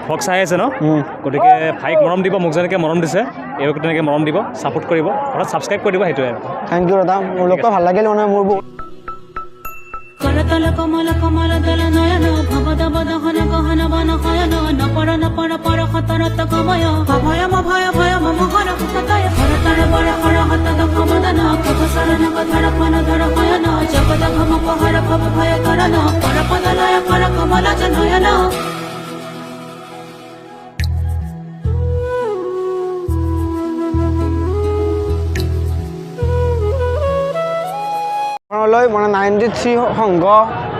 vlog চাই আছে ন গতিকে ভাইক মৰম দিব মোক যেনেকৈ মৰম দিছে এইবোৰ তেনেকৈ মৰম দিব ছাপোৰ্ট কৰিব ঘৰত ছাবস্ক্ৰাইব কৰি দিব সেইটোৱে থেংক ইউ দাদা মোৰ লগটো ভাল লাগিল মানে মোৰ বহুত করতল কমল কমল দল নয়ন ভবদব দহন গহন বন শয়ন নপর নপর পর খতরত গময় ভয়ম ভয় ভয়ম মোহন সতয় হরতর বর হর হত দখ মদন কবসরণ ধর পন ধর শয়ন জগদ ঘম পহর ভব ভয় করণ পর পদলয় কর কমল নয়ন মানে 93 সংঘ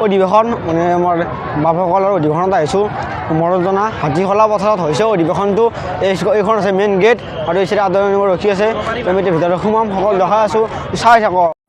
অধিৱেশন মানে আমাৰ বাপসকলৰ অধিৱেশনত আহিছোঁ মৰজনা হাতীখলা পথাৰত হৈছে অধিৱেশনটো এইখন আছে মেইন গেট আৰু এই চাইডে আদৰণি ৰখি আছে আমি এতিয়া ভিতৰত সোমাম সকলো দেখাই আছোঁ চাই থাকক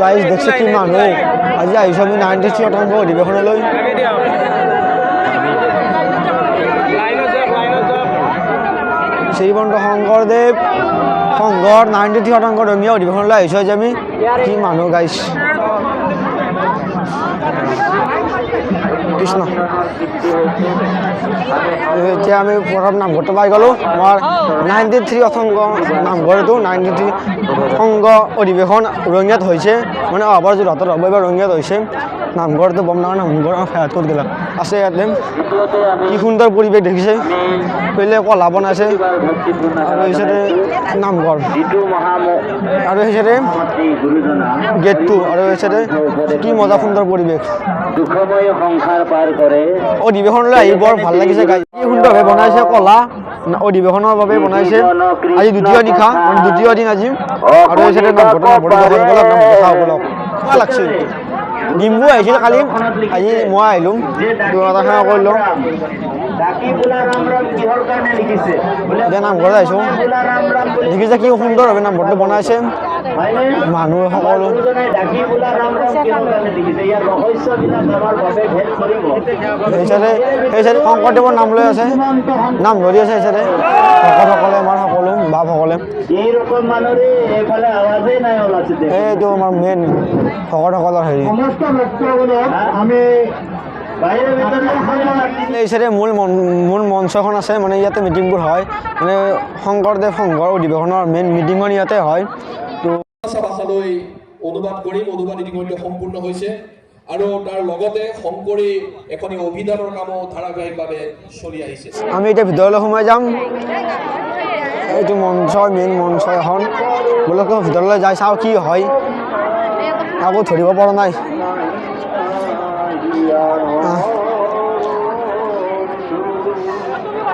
গাইজ দেখছে কি মানুহ আজি আহিছোঁ আমি 93 শতাংশ অধিৱেশনলৈ শ্ৰীমন্ত শংকৰদেৱ সংঘৰ 93 শতাংশ ৰঙীয়া অধিৱেশনলৈ আহিছোঁ আজি আমি কি মানুহ গাইজ কৃষ্ণ এতিয়া আমি প্ৰথম নামঘৰটো পাই গ'লোঁ আমাৰ 93 অসংঘ নামঘৰটো 93 সংঘ অধিৱেশন ৰঙিয়াত হৈছে মানে অহাবাৰ যোৰহাটত হ'ব এইবাৰ ৰঙিয়াত হৈছে নামঘৰটো বম ডাঙৰ নামঘৰ ফেয়াত ক'ত গ'লা আছে ইয়াতে কি সুন্দৰ পৰিৱেশ দেখিছে পেলে কলা বনাইছে আৰু এইচাইডে নামঘৰ আৰু সেইচাইডে গেটটো আৰু এইচাইডে কি মজা সুন্দৰ পৰিৱেশ অধিৱেশনলৈ আহি বৰ ভাল লাগিছে গাই কি সুন্দৰভাৱে বনাইছে কলা অধিৱেশনৰ বাবে বনাইছে আজি দ্বিতীয় নিশা মানে দ্বিতীয় দিন আজি আৰু এইচাইডে নামঘৰটো ভাল লাগছে ডিম্বু আহিছিল কালি আজি মই আহিলোঁ এটা সেৱা কৰিলোঁ এতিয়া নামঘৰত আহিছোঁ দেখিছে কি সুন্দৰভাৱে নামঘৰটো বনাইছে মানুহ সকলো সেইচাইডে শংকৰদেৱৰ নাম লৈ আছে নাম ধৰি আছে সেইচাইডে ভকতসকলে আমাৰ সকলো বাপসকলে এইটো আমাৰ মেইন ভকতসকলৰ হেৰি এই চাইডে মূল মঞ্চখন আছে মানে ইয়াতে মিটিংবোৰ হয় মানে শংকৰদেৱ সংঘৰ অধিৱেশনৰ মেইন মিটিংখন ইয়াতে হয় তো ভাষালৈ অনুবাদ কৰিম অনুবাদ ইতিমধ্যে সম্পূৰ্ণ হৈছে আৰু তাৰ লগতে শংকৰী এখনি অভিধানৰ কামো ধাৰাবাহিকভাৱে চলি আহিছে আমি এতিয়া ভিতৰলৈ সোমাই যাম এইটো মঞ্চ মেইন মঞ্চ এখন বোলক ভিতৰলৈ যাই চাওঁ কি হয় আকৌ ধৰিব পৰা নাই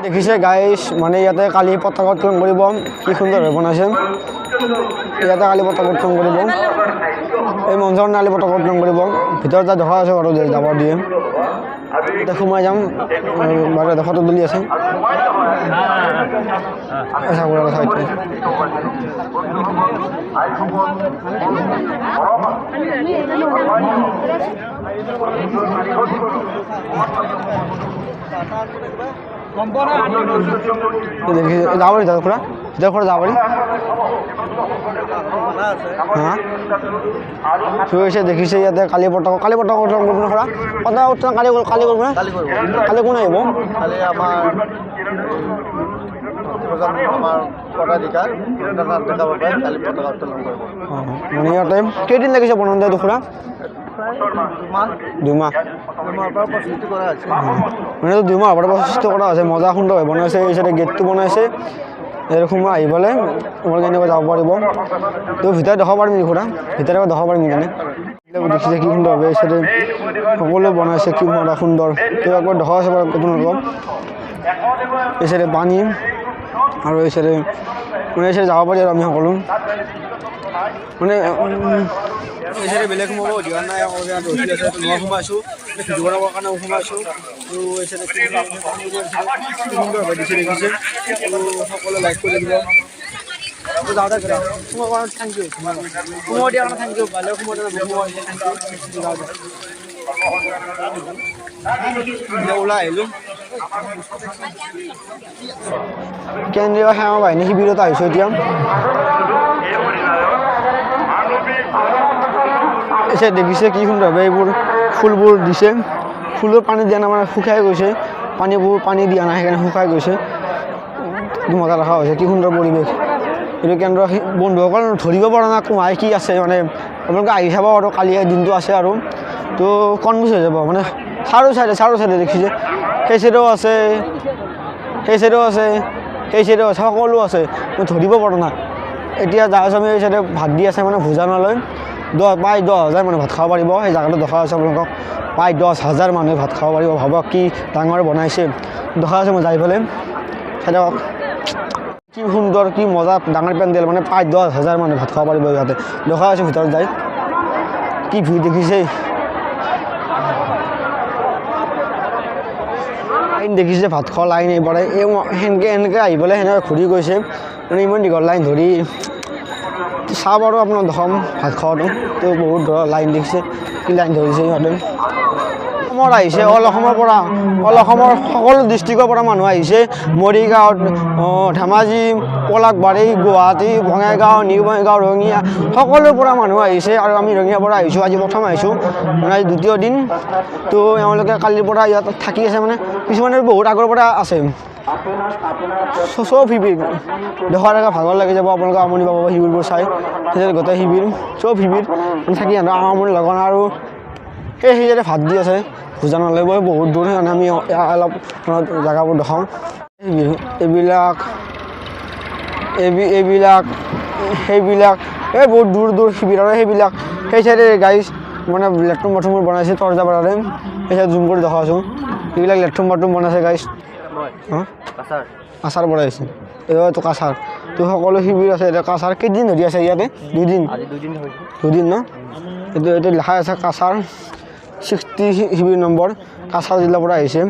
দেখিছে গাইজ মানে ইয়াতে কালি পতাকা উত্তোলন কৰিব কি সুন্দৰভাৱে বনাইছে ইয়াতে কালি পতাকা উত্তোলন কৰিব এই মঞ্চখন কালি পতাকা উত্তোলন কৰিব ভিতৰত যাই দেখা আছে বাৰু যাব দিয়ে এতিয়া সোমাই যাম বাৰু ফটো তুলি আছে চাবলৈ দেখি যাব পাৰি খুৰা এতিয়া খুৰা যাব পাৰি হা হৈছে দেখিছে ইয়াতে কালি পতাকা উত্তোলন কৰিব খুৰা পতাকা উত্তোলন কালি কৰিব না কালি কোন আহিব কালি আমাৰ পদাধিকাৰ কালি পতাকা উত্তোলন কৰিব মানে ইয়াতে কেইদিন লাগিছে বনাওঁতে এইটো খুৰা 2 মাহ পৰা প্ৰস্তুতি কৰা হৈছে মানে 2 মাহৰ পৰা প্ৰস্তুত কৰা হৈছে মজা সুন্দৰভাৱে বনাইছে এই চাইডে গেটটো বনাইছে এৰকম আহিবলে তোমাৰ কেনেকৈ যাব পাৰিব তো ভিতৰত দেখাব পাৰিম নেকি খুৰা ভিতৰত দেখাব পাৰিম নেকি দেখিছে কি সুন্দৰভাৱে এই চাইডে সকলো বনাইছে কি সুন্দৰ তো একবাৰ দেখা আছে আপোনালোকক এই চাইডে পানী আৰু এই চাইডে মানে এই চাইডে যাব পাৰি আৰু আমি সকলো মানে এই চাইডে বেলেগ সোমাব দিয়া নাই মই সোমাইছোঁ ভিডিঅ' বনাবৰ কাৰণে সোমাইছোঁ তো এই চাইডে সুন্দৰভাৱে দিছে দেখিছে সকলোৱে লাইক কৰি দিব যাওঁতে থেংক ইউ সোমাব দিয়াৰ কাৰণে থেংক ইউ ভালে সোমাব ওলাই আহিলোঁ কেন্দ্ৰীয় সেৱা বাহিনী শিবিৰত আহিছোঁ এতিয়া দেখিছে কি সুন্দৰভাৱে এইবোৰ ফুলবোৰ দিছে ফুলৰ পানী দিয়া নাই মানে শুকাই গৈছে পানী দিয়া নাই সেইকাৰণে শুকাই গৈছে মজা ৰখা হৈছে কি সুন্দৰ পৰিৱেশ এইটো কেন্দ্ৰ বন্ধুসকল ধৰিব পৰা নাই কোমাই কি আছে মানে আপোনালোকে আহি চাব আৰু কালি দিনটো আছে আৰু তো কনফিউজ হৈ যাব মানে চাৰো চাইডে দেখিছে সেই চাইডেও আছে সেই চাইডেও আছে সকলো আছে মই ধৰিব পৰা নাই এতিয়া যাওঁ আমি এই চাইডে ভাত দি আছে মানে ভোজনালয় প্ৰায় 10,000 মানুহ ভাত খাব পাৰিব সেই জেগাটো দেখা আছে আপোনালোকক প্ৰায় 10,000 মানুহে ভাত খাব পাৰিব ভাবক কি ডাঙৰ বনাইছে দেখা আছে মই যাই পেলাই চাইডক কি সুন্দৰ কি মজা ডাঙৰ পেণ্ডেল মানে প্ৰায় 10,000 মানুহে ভাত খাব পাৰিব ইয়াতে দেখা আছে ভিতৰত যাই কি ভিৰ দেখিছে লাইন দেখিছে ভাত খোৱা লাইন এইবাৰে এই সেনেকৈ আহি পেলাই সেনেকৈ ঘূৰি গৈছে মানে ইমান দীঘল লাইন ধৰি চাব আৰু আপোনাক দেখাম ভাত খোৱাটো তো বহুত ধৰক লাইন দেখিছে কি লাইন ধৰিছে সিহঁতে অসমৰ আহিছে অল অসমৰ সকলো ডিষ্ট্ৰিক্টৰ পৰা মানুহ আহিছে মৰিগাঁও ধেমাজি পলাশবাৰী গুৱাহাটী বঙাইগাঁও নিউ বঙাইগাঁও ৰঙিয়া সকলোৰ পৰা মানুহ আহিছে আৰু আমি ৰঙিয়াৰ পৰা আহিছোঁ আজি প্ৰথম আহিছোঁ মানে আজি দ্বিতীয় দিন তো এওঁলোকে কালিৰ পৰা ইয়াত থাকি আছে মানে কিছুমানে বহুত আগৰ পৰা আছে চব শিবিৰ দেখাৰ এটা ভাগৰ লাগি যাব আপোনালোকে আমনি পাব শিবিৰবোৰ চাই সেই গোটেই শিবিৰ চব শিবিৰ থাকি আমনি লগা নাই আৰু সেই যাতে ভাত দি আছে ভোজনালয় বহুত দূৰ সেইকাৰণে আমি অলপ জেগাবোৰ দেখাওঁ সেইবিলাক এই বহুত দূৰ শিবিৰ আৰু সেইবিলাক সেই চাইডে গাড়ী মানে লেট্ৰিন বাথৰুমবোৰ বনাইছে তৰ্জাপাৰাৰে সেই চাইড জুম কৰি দেখাইছোঁ এইবিলাক লেট্ৰিন বাথৰুম বনাইছে গাড়ী কাছাৰ পৰা আহিছে এইটো কাছাৰ তো সকলো শিবিৰ আছে এতিয়া কাছাৰ কেইদিন ধৰি আছে ইয়াতে দুদিন ন এইটো লেখা আছে কাছাৰ 60 শিবিৰ নম্বৰ কাছাৰ জিলাৰ পৰা আহিছে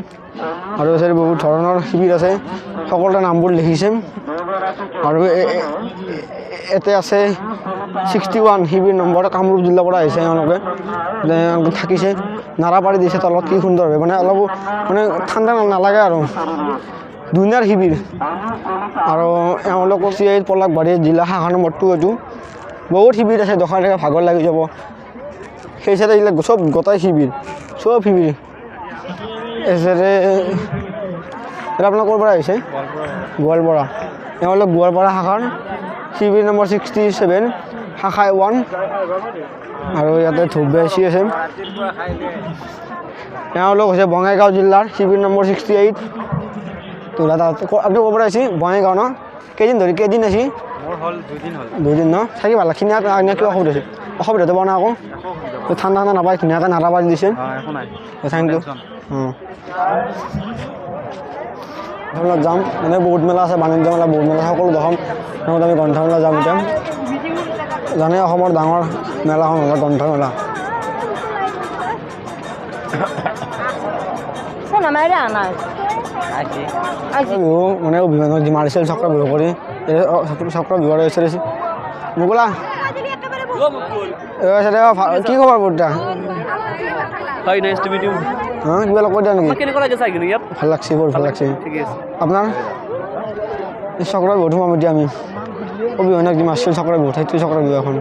আৰু ইয়াতে বহুত ধৰণৰ শিবিৰ আছে সকলোৰে নামবোৰ লিখিছে আৰু ইয়াতে আছে 61 শিবিৰ নম্বৰ কামৰূপ জিলাৰ পৰা আহিছে এওঁলোকে থাকিছে নাৰাবাৰী দিছে তলত কি সুন্দৰভাৱে মানে অলপ মানে ঠাণ্ডা নালাগে আৰু দুনিয়াৰ শিবিৰ আৰু এওঁলোক পলাশবাৰী জিলা শাখা নম্বৰ 2 এইটো বহুত শিবিৰ আছে দেখাৰ ভাগৰ লাগি যাব সেই চাইডে এইবিলাক চব গোটাই শিবিৰ এচাইডে এটা আপোনাৰ ক'ৰ পৰা আহিছে গোৱালপাৰা এওঁলোক গোৱালপাৰা শাখাৰ শিবিৰ নম্বৰ 67 শাখা 1 আৰু ইয়াতে ধূপবেচি আছে এওঁলোক হৈছে বঙাইগাঁও জিলাৰ শিবিৰ নম্বৰ 68 তো দাদা আপুনি ক'ৰ পৰা আহিছে বঙাইগাঁও ন কেইদিন আছে দুদিন ন থাকি ভালখিনি কিবা অসুবিধাটো পোৱা নাই আকৌ ঠাণ্ডা নাপায় ধুনীয়াকৈ নাৰাবাৰী দিছে থেংক ইউ ধৰণৰ যাম মানে বহুত মেলা আছে বাণিজ্য মেলা বহুত মেলা সকলো দেখাম নহ'লে আমি গ্ৰন্থমেলা যাম এতিয়া জানে অসমৰ ডাঙৰ মেলাখন হ'ল গ্ৰন্থমেলা বিহু মানে অভিমানত যি মাৰিছিল চক্ৰ বিহু কৰি চক্ৰ বিহু আহিছে মোকলা কি খবৰ বৰ্তা হয় নাইস টু মিট ইউ হ্যাঁ কিবা অলপ কৈ দিয়া নেকি কেনেকুৱা লাগে চাই কিনে ইয়াত ভাল লাগছে বৰ ভাল লাগছে ঠিক আছে আপোনাৰ এই চক্ৰৰ বিহুটো সোমাম এতিয়া আমি অবিহনে কি মাছৰ চক্ৰৰ বিহু সেইটো চক্ৰৰ বিহু এখন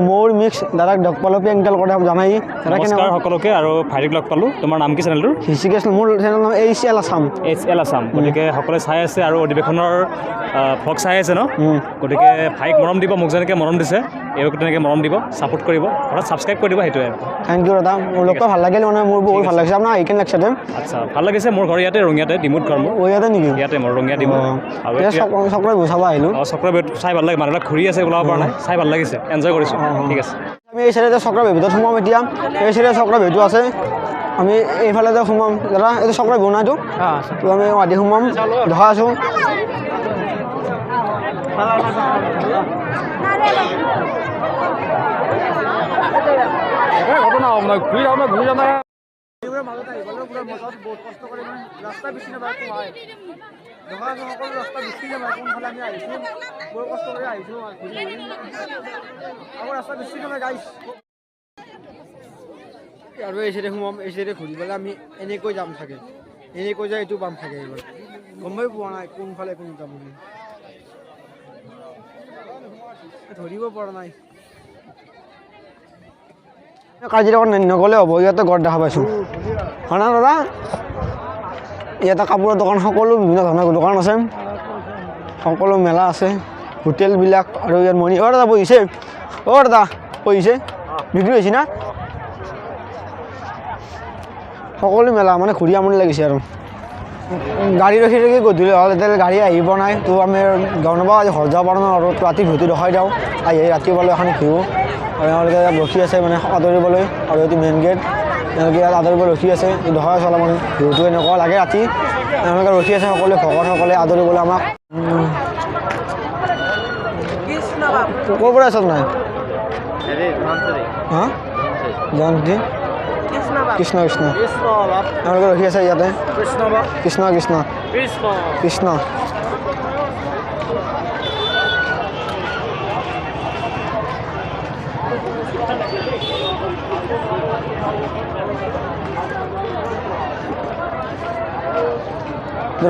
মোৰ মিক্স দাদাক লগ পালোঁ পেংকেল কৰে জানাই দাদা নমস্কাৰ সকলোকে আৰু ভাইটিক লগ পালোঁ তোমাৰ নাম কি চেনেলটোৰ হৃষিকেশ মোৰ চেনেলৰ নাম ACL আছাম ACL আছাম গতিকে সকলোৱে চাই আছে আৰু অধিৱেশনৰ ভ্লগ চাই আছে ন গতিকে ভাইক মৰম দিব মোক যেনেকৈ মৰম দিছে এইবোৰ তেনেকৈ মৰম দিব ছাপোৰ্ট কৰিব ঘৰত ছাবস্ক্ৰাইব কৰি দিব সেইটোৱে থেংক ইউ দাদা মোৰ লগতো ভাল লাগিল মানে মোৰ বহুত ভাল লাগিছে আপোনাৰ আহিকেন লাগছে দেই আচ্ছা ভাল লাগিছে মোৰ ঘৰ ইয়াতে ৰঙিয়াতে ডিমুত ঘৰ মোৰ ইয়াতে নেকি ইয়াতে মোৰ ৰঙিয়া ডিমু আৰু চক্ৰৰ বিহু চাব আহিলোঁ চক্ৰ বিহুত চাই ভাল লাগে মানুহবিলাক ঘূৰি আছে ওলাব পৰা নাই চাই ভাল লাগিছে এনজয় কৰিছোঁ ঠিক আছে আমি এই চাইডে চক্ৰ বিহুত সোমাম এতিয়া এই চাইডে চক্ৰ বিহুটো আছে আমি এইফালে যে সোমাম দাদা এইটো চক্ৰ বিহু নাইতো তো আমি আদি সোমাম ধৰা আছোঁ আৰু এই চাইডে সোমাম এই চাইডে ঘূৰি পেলাই আমি এনেকৈ যাম চাগে এনেকৈ যাই এইটো পাম চাগে এইবাৰ গমেই পোৱা নাই কোনফালে কোন যাম বুলি ধৰিব পৰা নাই কাজিৰঙাত নগ'লে হ'ব ইয়াতে গড় দেখা পাইছোঁ হয় না দাদা ইয়াতে কাপোৰৰ দোকান সকলো বিভিন্ন ধৰণৰ দোকান আছে সকলো মেলা আছে হোটেলবিলাক আৰু ইয়াত মণি দাদা বহিছে দাদা বহিছে বিক্ৰী হৈছে না সকলো মেলা মানে ঘূৰি আমনি লাগিছে আৰু গাড়ী ৰখি ৰখি গধূলি হ'ল এতিয়া গাড়ী আহিব নাই তো আমি গম নাপাওঁ আজি ঘৰ যাব পাৰোঁ ন আৰু ৰাতি ভিউটো দেখাই দিওঁ আহি ৰাতিপুৱালৈ এখন ভিউ আৰু এওঁলোকে ইয়াত ৰখি আছে মানে আদৰিবলৈ আৰু এইটো মেইন গেট তেওঁলোকে ইয়াত আদৰিবলৈ ৰখি আছে দেখাই আছে অলপমান ভিউটো এনেকুৱা লাগে ৰাতি এওঁলোকে ৰখি আছে সকলোৱে ভকতসকলে আদৰিবলৈ আমাক ক'ৰ পৰা আছ নাই হা জয়ন্তী কৃষ্ণ কৃষ্ণ এওঁলোকে ৰখি আছে ইয়াতে কৃষ্ণ কৃষ্ণ কৃষ্ণ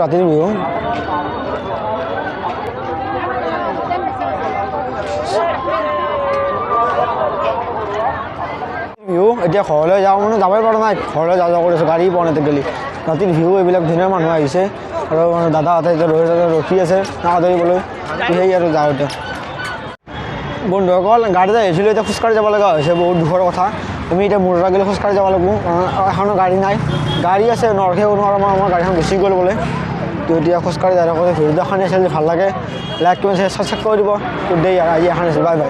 ৰাতিৰ বিহু ভিউ এতিয়া ঘৰলৈ যাওঁ মানে যাবই পৰা নাই ঘৰলৈ যাওঁ যাওঁ কৰিছোঁ গাড়ী পোৱা নাই গেলি ৰাতিৰ ভিউ এইবিলাক ধুনীয়া মানুহ আহিছে আৰু দাদাহঁতে এতিয়া ৰখি আছে আদৰিবলৈ সেই আৰু যাওঁ এতিয়া বন্ধুসকল গাড়ীতে আহিছিলোঁ এতিয়া খোজকাঢ়ি যাব লগা হৈছে বহুত দুখৰ কথা আমি এতিয়া মোৰ গ'লে খোজকাঢ়ি যাব লাগিব এখনো গাড়ী নাই গাড়ী আছে নৰখে নোৱাৰোঁ আমাৰ গাড়ীখন গুচি গ'ল বোলে তো এতিয়া খোজকাঢ়ি যাই থাকোঁতে ভিডিঅ' এখন আছিল ভাল লাগে লাইক কমেণ্ট ছাবস্ক্ৰাইব কৰি দিব দেই আৰু আজি এখন আছিল বাই বাই